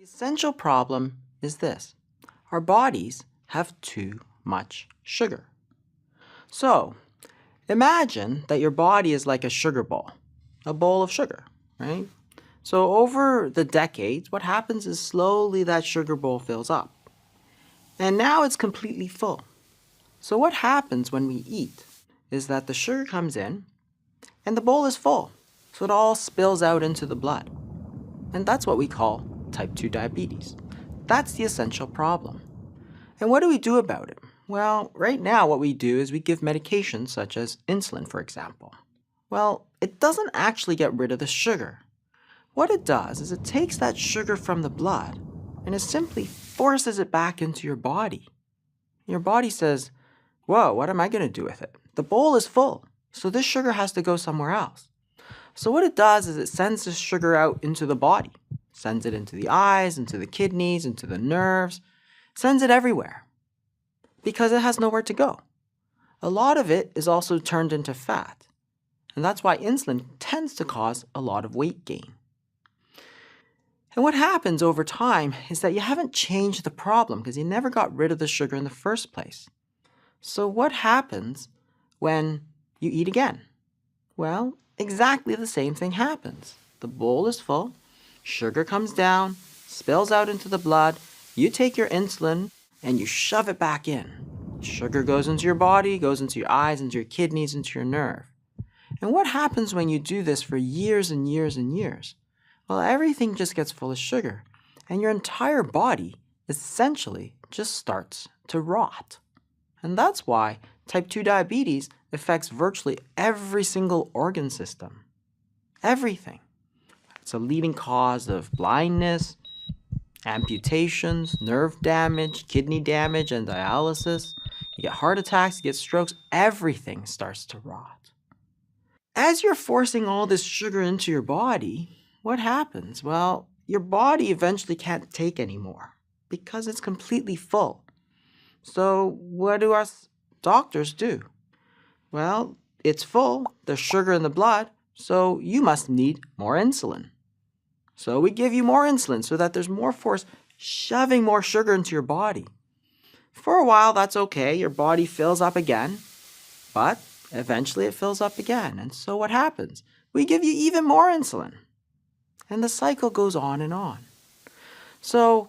The essential problem is this. Our bodies have too much sugar. So, imagine that your body is like a sugar ball, a bowl of sugar, right? So over the decades, what happens is slowly that sugar bowl fills up. And now it's completely full. So what happens when we eat is that the sugar comes in and the bowl is full. So it all spills out into the blood. And that's what we call type 2 diabetes. That's the essential problem. And what do we do about it? Well, right now what we do is we give medications such as insulin, for example. Well, it doesn't actually get rid of the sugar. What it does is it takes that sugar from the blood and it simply forces it back into your body. Your body says, whoa, what am I going to do with it? The bowl is full, so this sugar has to go somewhere else. So what it does is it sends this sugar out into the body, sends it into the eyes, into the kidneys, into the nerves, sends it everywhere because it has nowhere to go. A lot of it is also turned into fat, and that's why insulin tends to cause a lot of weight gain. And what happens over time is that you haven't changed the problem because you never got rid of the sugar in the first place. So what happens when you eat again? Well, exactly the same thing happens. The bowl is full, sugar comes down, spills out into the blood, you take your insulin and you shove it back in. Sugar goes into your body, goes into your eyes, into your kidneys, into your nerve. And what happens when you do this for years and years and years? Well, everything just gets full of sugar, and your entire body essentially just starts to rot. And that's why type 2 diabetes affects virtually every single organ system. Everything. It's a leading cause of blindness, amputations, nerve damage, kidney damage, and dialysis. You get heart attacks, you get strokes, everything starts to rot. As you're forcing all this sugar into your body, what happens? Well, your body eventually can't take anymore because it's completely full. So what do us doctors do? Well, it's full, there's sugar in the blood, so you must need more insulin. So we give you more insulin so that there's more force shoving more sugar into your body. For a while, that's okay, your body fills up again, but eventually it fills up again. And so what happens? We give you even more insulin. And the cycle goes on and on. So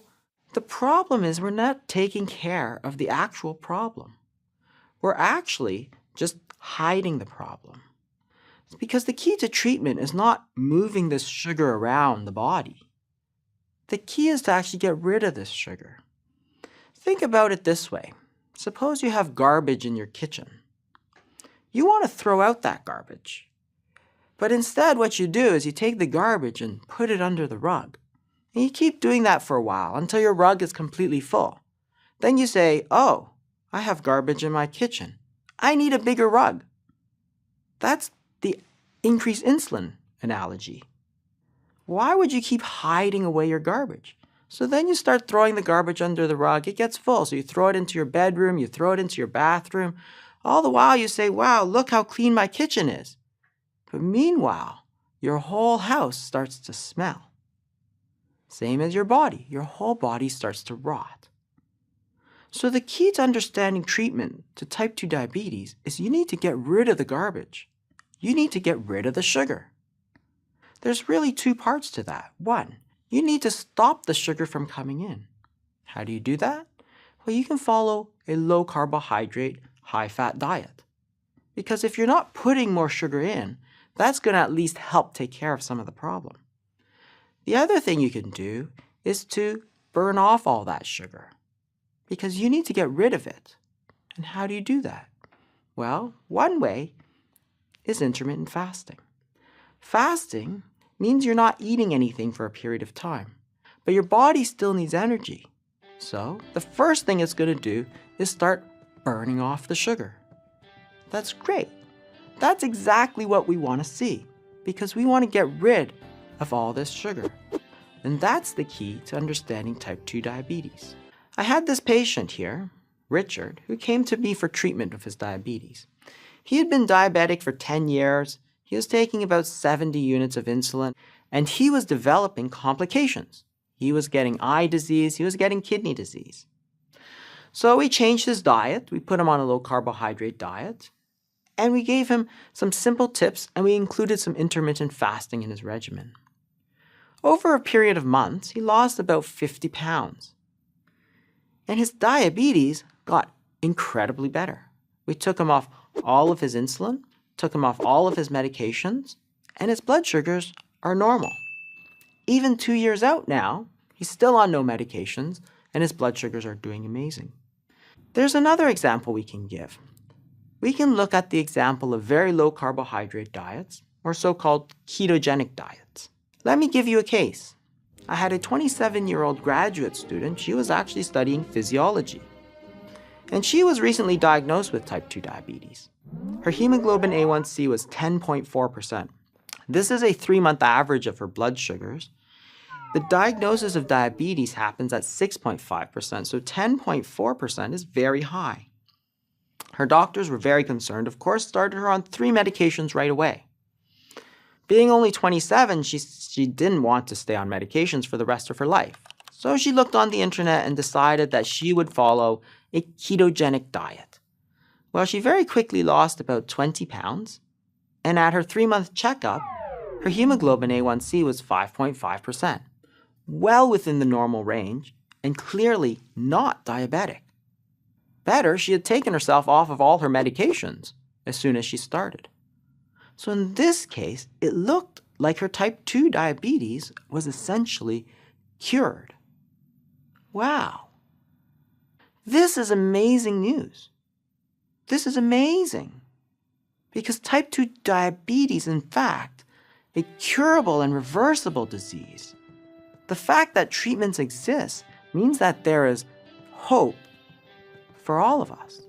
the problem is we're not taking care of the actual problem. We're actually just hiding the problem. It's because the key to treatment is not moving this sugar around the body. The key is to actually get rid of this sugar. Think about it this way. Suppose you have garbage in your kitchen. You want to throw out that garbage. But instead, what you do is you take the garbage and put it under the rug. And you keep doing that for a while until your rug is completely full. Then you say, oh, I have garbage in my kitchen. I need a bigger rug. That's the increased insulin analogy. Why would you keep hiding away your garbage? So then you start throwing the garbage under the rug. It gets full. So you throw it into your bedroom, you throw it into your bathroom. All the while you say, wow, look how clean my kitchen is. But meanwhile, your whole house starts to smell. Same as your body. Your whole body starts to rot. So the key to understanding treatment to type 2 diabetes is you need to get rid of the garbage. You need to get rid of the sugar. There's really two parts to that. One, you need to stop the sugar from coming in. How do you do that? Well, you can follow a low carbohydrate, high fat diet. Because if you're not putting more sugar in, that's going to at least help take care of some of the problem. The other thing you can do is to burn off all that sugar because you need to get rid of it. And how do you do that? Well, one way is intermittent fasting. Fasting means you're not eating anything for a period of time, but your body still needs energy. So the first thing it's going to do is start burning off the sugar. That's great. That's exactly what we want to see because we want to get rid of all this sugar. And that's the key to understanding type 2 diabetes. I had this patient here, Richard, who came to me for treatment of his diabetes. He had been diabetic for 10 years, he was taking about 70 units of insulin, and he was developing complications. He was getting eye disease. He was getting kidney disease. So we changed his diet. We put him on a low carbohydrate diet. And we gave him some simple tips, and we included some intermittent fasting in his regimen. Over a period of months, he lost about 50 pounds. And his diabetes got incredibly better. We took him off all of his insulin, took him off all of his medications, and his blood sugars are normal. Even 2 years out now, he's still on no medications, and his blood sugars are doing amazing. There's another example we can give. We can look at the example of very low carbohydrate diets, or so-called ketogenic diets. Let me give you a case. I had a 27-year-old graduate student. She was actually studying physiology. And she was recently diagnosed with type 2 diabetes. Her hemoglobin A1C was 10.4%. This is a 3-month average of her blood sugars. The diagnosis of diabetes happens at 6.5%, so 10.4% is very high. Her doctors were very concerned, of course, started her on 3 medications right away. Being only 27, she didn't want to stay on medications for the rest of her life. So she looked on the internet and decided that she would follow a ketogenic diet. Well, she very quickly lost about 20 pounds, and at her 3-month checkup, her hemoglobin A1C was 5.5%, well within the normal range, and clearly not diabetic. Better, she had taken herself off of all her medications as soon as she started. So in this case, it looked like her type 2 diabetes was essentially cured. Wow. This is amazing news. This is amazing. Because type 2 diabetes, in fact, a curable and reversible disease. The fact that treatments exist means that there is hope for all of us.